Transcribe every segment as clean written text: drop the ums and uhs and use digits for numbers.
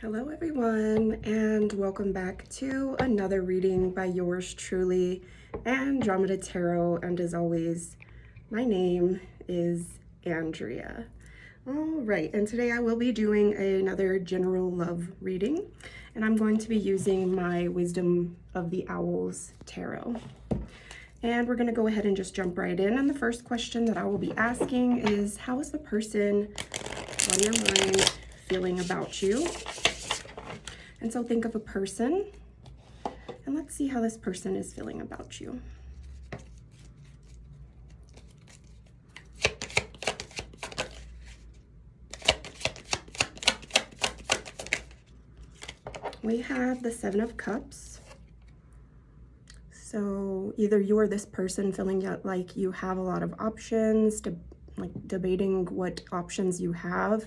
Hello, everyone, and welcome back to another reading by yours truly, Andromeda Tarot. And as always, my name is Andrea. All right, and today I will be doing another general love reading, and I'm going to be using my Wisdom of the Owls Tarot. And we're going to go ahead and just jump right in. And the first question that I will be asking is, how is the person on your mind feeling about you? And so think of a person, and let's see how this person is feeling about you. We have the Seven of Cups. So either you or this person feeling like you have a lot of options, like debating what options you have.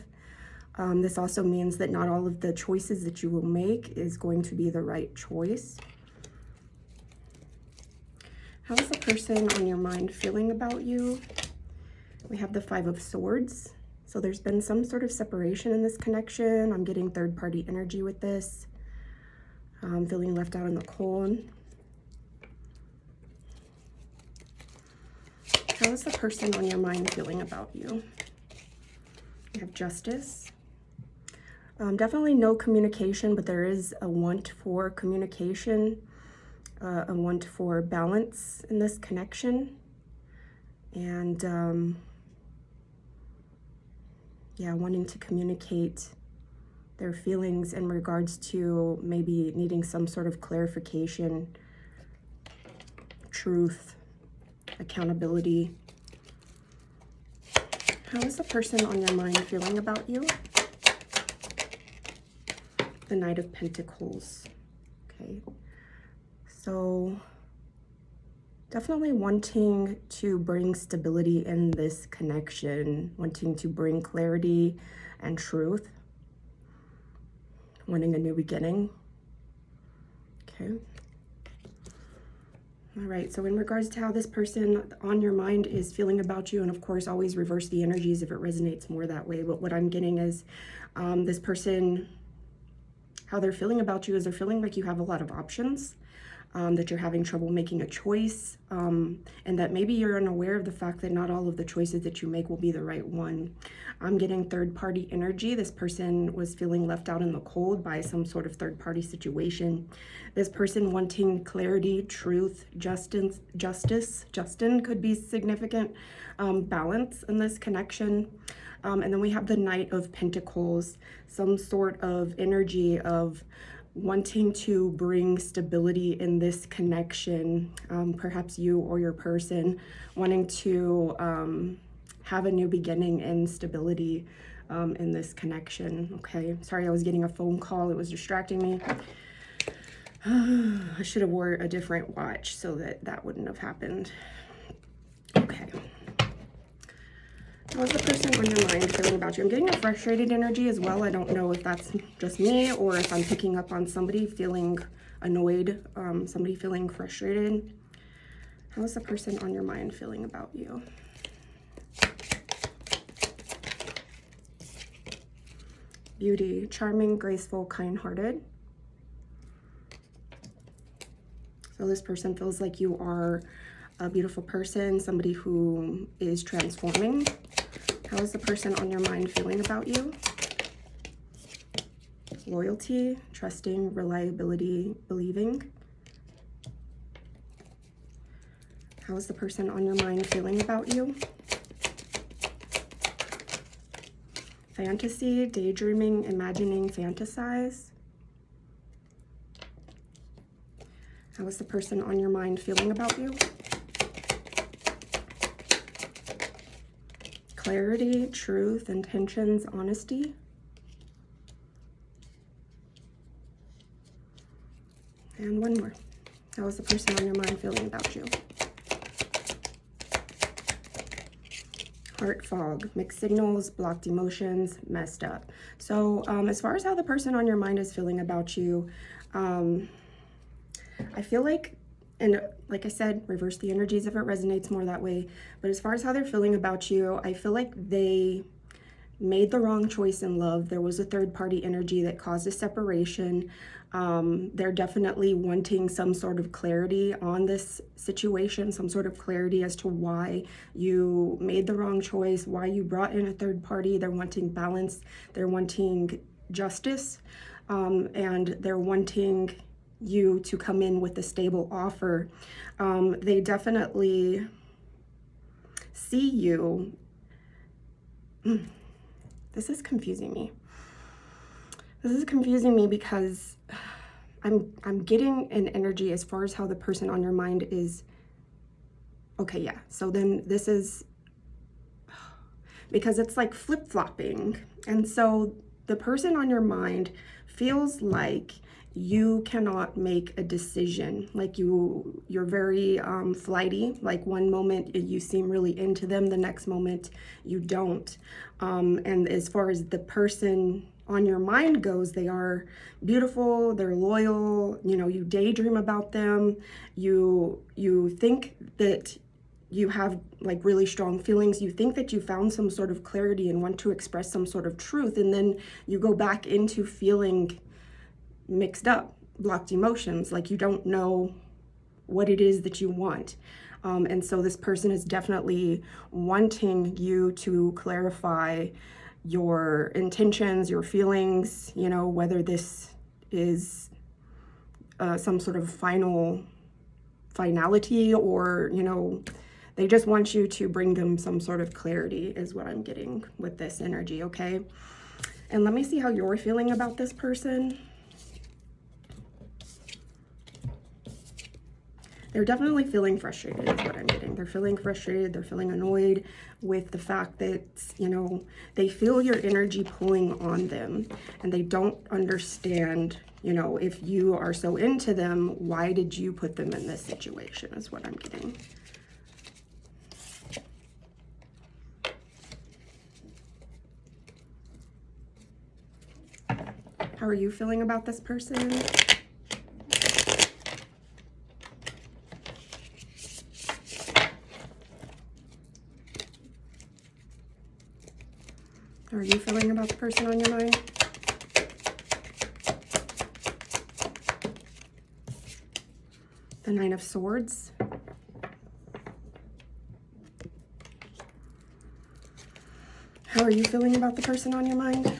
This also means that not all of the choices that you will make is going to be the right choice. How is the person on your mind feeling about you? We have the Five of Swords. So there's been some sort of separation in this connection. I'm getting third-party energy with this. I'm feeling left out in the cold. How is the person on your mind feeling about you? We have Justice. Definitely no communication, but there is a want for communication, a want for balance in this connection. And yeah, wanting to communicate their feelings in regards to maybe needing some sort of clarification, truth, accountability. How is the person on your mind feeling about you? The Knight of Pentacles. Okay, so definitely wanting to bring stability in this connection, wanting to bring clarity and truth, wanting a new beginning. Okay. All right, so in regards to how this person on your mind is feeling about you, and of course, always reverse the energies if it resonates more that way. But what I'm getting is this person, how they're feeling about you is they're feeling like you have a lot of options, that you're having trouble making a choice, and that maybe you're unaware of the fact that not all of the choices that you make will be the right one. I'm getting third-party energy. This person was feeling left out in the cold by some sort of third-party situation. This person wanting clarity, truth, justice could be significant, balance in this connection. And then we have the Knight of Pentacles, some sort of energy of wanting to bring stability in this connection. Perhaps you or your person wanting to have a new beginning and stability in this connection. Okay, sorry, I was getting a phone call. It was distracting me. I should have wore a different watch so that wouldn't have happened. Okay. How's the person on your mind feeling about you? I'm getting a frustrated energy as well. I don't know if that's just me or if I'm picking up on somebody feeling annoyed, somebody feeling frustrated. How's the person on your mind feeling about you? Beauty, charming, graceful, kind-hearted. So this person feels like you are a beautiful person, somebody who is transforming. How is the person on your mind feeling about you? Loyalty, trusting, reliability, believing. How is the person on your mind feeling about you? Fantasy, daydreaming, imagining, fantasize. How is the person on your mind feeling about you? Clarity, truth, intentions, honesty. And one more. How is the person on your mind feeling about you? Heart fog, mixed signals, blocked emotions, messed up. So as far as how the person on your mind is feeling about you, I feel like, and like I said, reverse the energies if it resonates more that way. But as far as how they're feeling about you, I feel like they made the wrong choice in love. There was a third party energy that caused a separation. They're definitely wanting some sort of clarity on this situation, some sort of clarity as to why you made the wrong choice, why you brought in a third party. They're wanting balance, they're wanting justice, and they're wanting you to come in with a stable offer. They definitely see you. This is confusing me. This is confusing me because I'm getting an energy as far as how the person on your mind is. Okay, yeah. So then this is because it's like flip-flopping. And so the person on your mind feels like you cannot make a decision. Like you're very flighty. Like one moment you seem really into them, the next moment you don't. And as far as the person on your mind goes, they are beautiful, they're loyal, you know, you daydream about them, you think that you have like really strong feelings, you think that you found some sort of clarity and want to express some sort of truth, and then you go back into feeling mixed up, blocked emotions, like you don't know what it is that you want. And so this person is definitely wanting you to clarify your intentions, your feelings, you know, whether this is some sort of finality, or, you know, they just want you to bring them some sort of clarity is what I'm getting with this energy, okay? And let me see how you're feeling about this person. They're definitely feeling frustrated is what I'm getting. They're feeling frustrated. They're feeling annoyed with the fact that, you know, they feel your energy pulling on them, and they don't understand, you know, if you are so into them, why did you put them in this situation is what I'm getting. How are you feeling about this person? How are you feeling about the person on your mind? The Nine of Swords. How are you feeling about the person on your mind?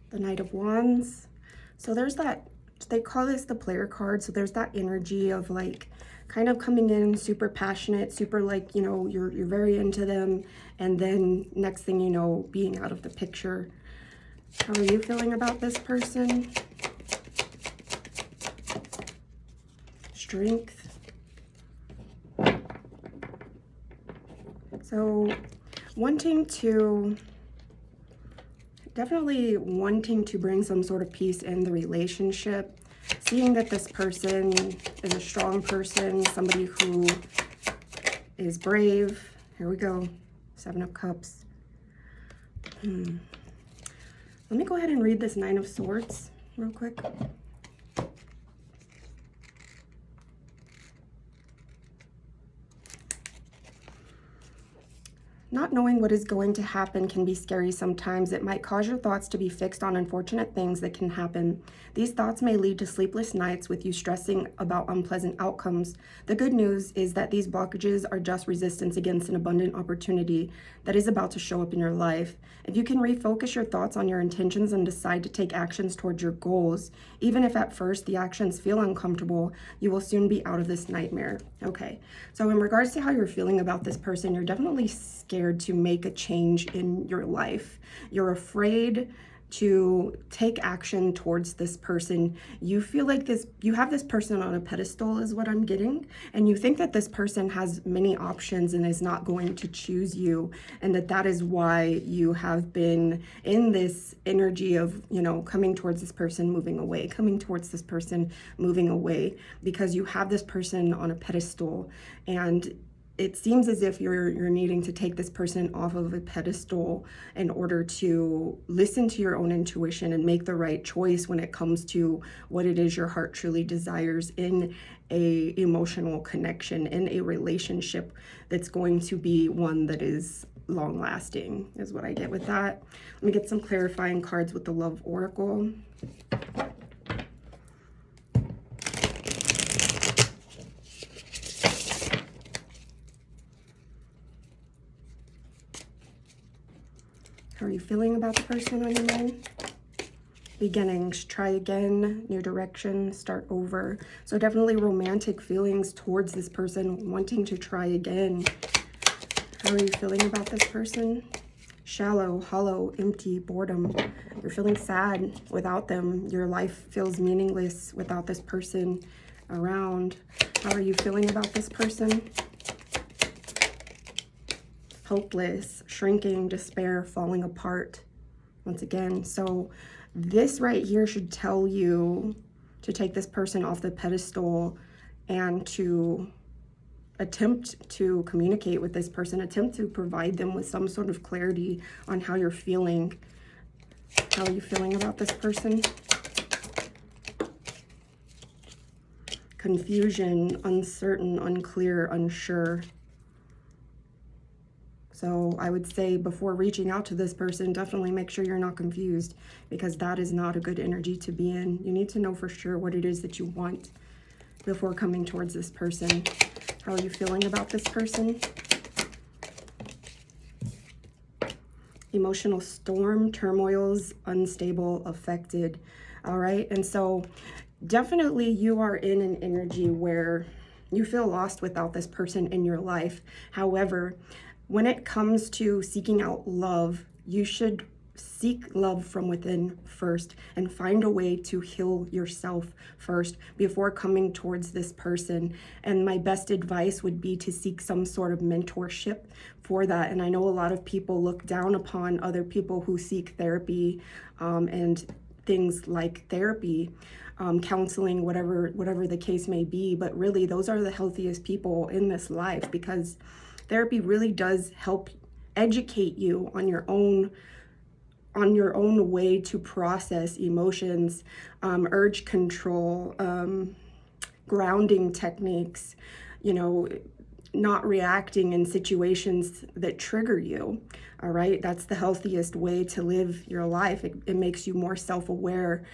The Knight of Wands. So there's that, they call this the player card. So there's that energy of like kind of coming in super passionate, super like, you know, you're very into them, and then next thing you know, being out of the picture. How are you feeling about this person? Strength. So definitely wanting to bring some sort of peace in the relationship, seeing that this person is a strong person, somebody who is brave. Here we go, Seven of Cups. Let me go ahead and read this Nine of Swords real quick. Not knowing what is going to happen can be scary sometimes. It might cause your thoughts to be fixed on unfortunate things that can happen. These thoughts may lead to sleepless nights with you stressing about unpleasant outcomes. The good news is that these blockages are just resistance against an abundant opportunity that is about to show up in your life. If you can refocus your thoughts on your intentions and decide to take actions towards your goals, even if at first the actions feel uncomfortable, you will soon be out of this nightmare. Okay, so in regards to how you're feeling about this person, you're definitely scared to make a change in your life. You're afraid to take action towards this person. You feel like you have this person on a pedestal is what I'm getting, and you think that this person has many options and is not going to choose you, and that is why you have been in this energy of, you know, coming towards this person, moving away, coming towards this person, moving away, because you have this person on a pedestal, and it seems as if you're needing to take this person off of a pedestal in order to listen to your own intuition and make the right choice when it comes to what it is your heart truly desires in a emotional connection, in a relationship that's going to be one that is long lasting is what I get with that. Let me get some clarifying cards with the Love Oracle. How are you feeling about the person on your mind? Beginnings, try again, new direction, start over. So definitely romantic feelings towards this person, wanting to try again. How are you feeling about this person? Shallow, hollow, empty, boredom. You're feeling sad without them. Your life feels meaningless without this person around. How are you feeling about this person? Hopeless, shrinking, despair, falling apart. Once again, so this right here should tell you to take this person off the pedestal and to attempt to communicate with this person, attempt to provide them with some sort of clarity on how you're feeling. How are you feeling about this person? Confusion, uncertain, unclear, unsure. So I would say before reaching out to this person, definitely make sure you're not confused, because that is not a good energy to be in. You need to know for sure what it is that you want before coming towards this person. How are you feeling about this person? Emotional storm, turmoils, unstable, affected. All right. And so definitely you are in an energy where you feel lost without this person in your life. However, when it comes to seeking out love, you should seek love from within first and find a way to heal yourself first before coming towards this person. And my best advice would be to seek some sort of mentorship for that. And I know a lot of people look down upon other people who seek therapy and things like therapy, counseling, whatever the case may be. But really, those are the healthiest people in this life, because therapy really does help educate you on your own way to process emotions, urge control, grounding techniques, not reacting in situations that trigger you. All right, that's the healthiest way to live your life. It makes you more self-aware.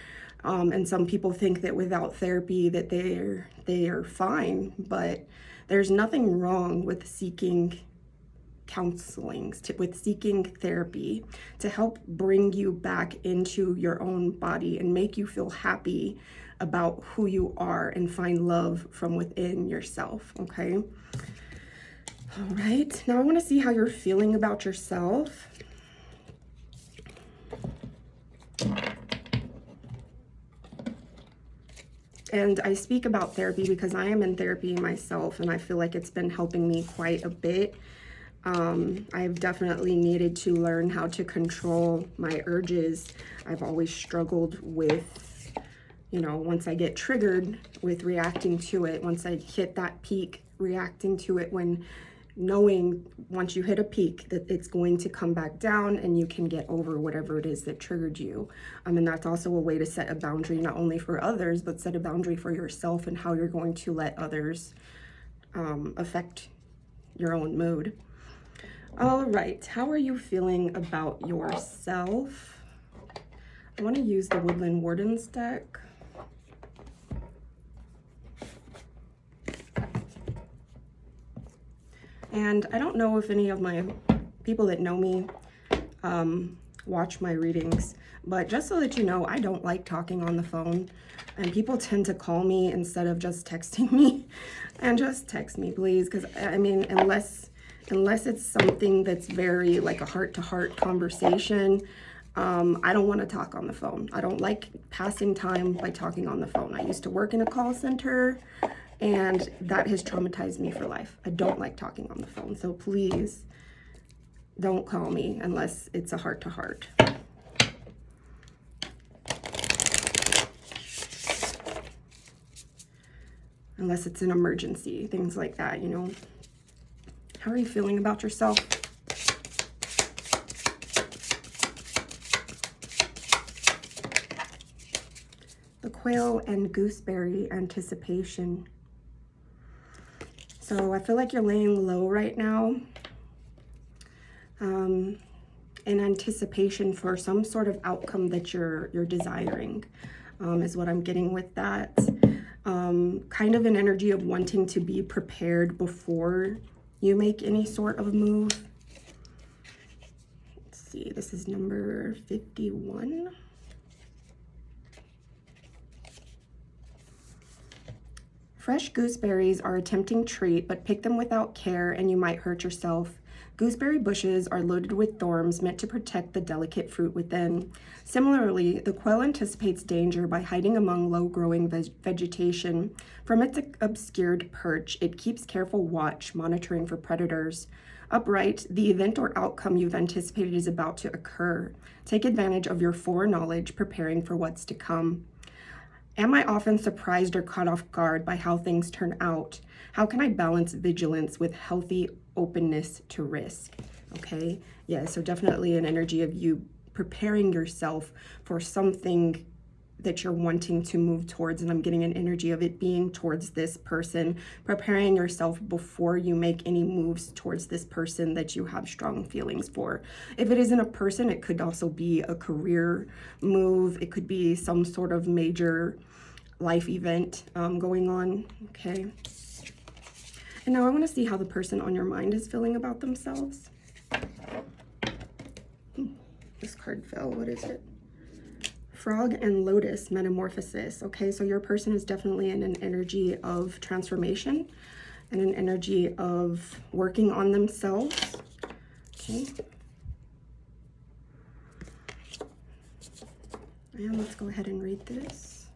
And some people think that without therapy that they are fine, but there's nothing wrong with seeking counseling, with seeking therapy to help bring you back into your own body and make you feel happy about who you are and find love from within yourself. Okay. All right. Now I want to see how you're feeling about yourself. And I speak about therapy because I am in therapy myself, and I feel like it's been helping me quite a bit. I've definitely needed to learn how to control my urges. I've always struggled with, once I get triggered, with reacting to it. Once I hit that peak, reacting to it, when knowing once you hit a peak that it's going to come back down and you can get over whatever it is that triggered you. And that's also a way to set a boundary, not only for others, but set a boundary for yourself and how you're going to let others affect your own mood. All right, how are you feeling about yourself? I want to use the Woodland Wardens deck. And I don't know if any of my people that know me watch my readings, but just so that you know, I don't like talking on the phone, and people tend to call me instead of just texting me. And just text me, please, because I mean, unless it's something that's very like a heart-to-heart conversation, I don't want to talk on the phone. I don't like passing time by talking on the phone. I used to work in a call center, and that has traumatized me for life. I don't like talking on the phone. So please don't call me unless it's a heart-to-heart. Unless it's an emergency, things like that, How are you feeling about yourself? The Quail and Gooseberry, anticipation. So I feel like you're laying low right now. in anticipation for some sort of outcome that you're desiring, is what I'm getting with that. Kind of an energy of wanting to be prepared before you make any sort of move. Let's see, this is number 51. Fresh gooseberries are a tempting treat, but pick them without care and you might hurt yourself. Gooseberry bushes are loaded with thorns meant to protect the delicate fruit within. Similarly, the quail anticipates danger by hiding among low-growing vegetation. From its obscured perch, it keeps careful watch, monitoring for predators. Upright, the event or outcome you've anticipated is about to occur. Take advantage of your foreknowledge, preparing for what's to come. Am I often surprised or caught off guard by how things turn out? How can I balance vigilance with healthy openness to risk? Okay, yeah, so definitely an energy of you preparing yourself for something that you're wanting to move towards, and I'm getting an energy of it being towards this person, preparing yourself before you make any moves towards this person that you have strong feelings for. If it isn't a person, it could also be a career move. It could be some sort of major life event going on, okay? And now I want to see how the person on your mind is feeling about themselves. This card fell, what is it? Frog and Lotus Metamorphosis. Okay, so your person is definitely in an energy of transformation and an energy of working on themselves. Okay. And let's go ahead and read this.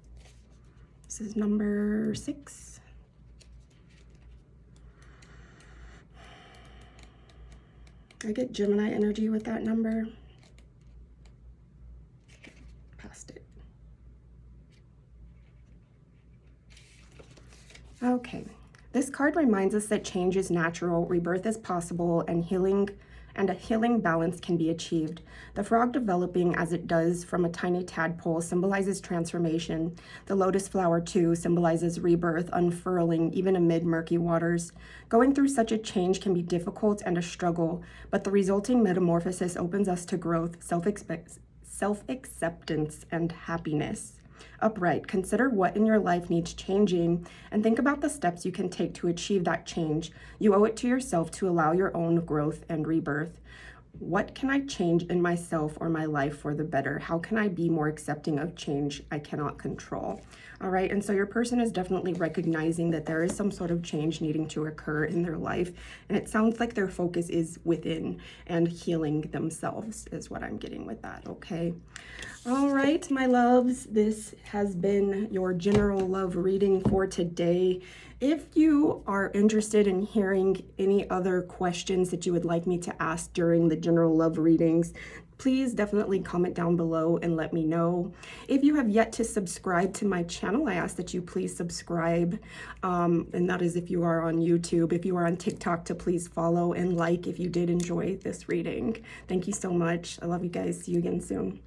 This is number 6. I get Gemini energy with that number. Past it. Okay, this card reminds us that change is natural, rebirth is possible, and a healing balance can be achieved. The frog developing as it does from a tiny tadpole symbolizes transformation. The lotus flower too symbolizes rebirth, unfurling even amid murky waters. Going through such a change can be difficult and a struggle, but the resulting metamorphosis opens us to growth, self-acceptance, and happiness. Upright, consider what in your life needs changing and think about the steps you can take to achieve that change. You owe it to yourself to allow your own growth and rebirth. What can I change in myself or my life for the better? How can I be more accepting of change I cannot control? All right, and so your person is definitely recognizing that there is some sort of change needing to occur in their life, and it sounds like their focus is within and healing themselves is what I'm getting with that, okay? All right, my loves, this has been your general love reading for today. If you are interested in hearing any other questions that you would like me to ask during the general love readings, please definitely comment down below and let me know. If you have yet to subscribe to my channel, I ask that you please subscribe, and that is if you are on YouTube. If you are on TikTok, to please follow and like if you did enjoy this reading. Thank you so much. I love you guys. See you again soon.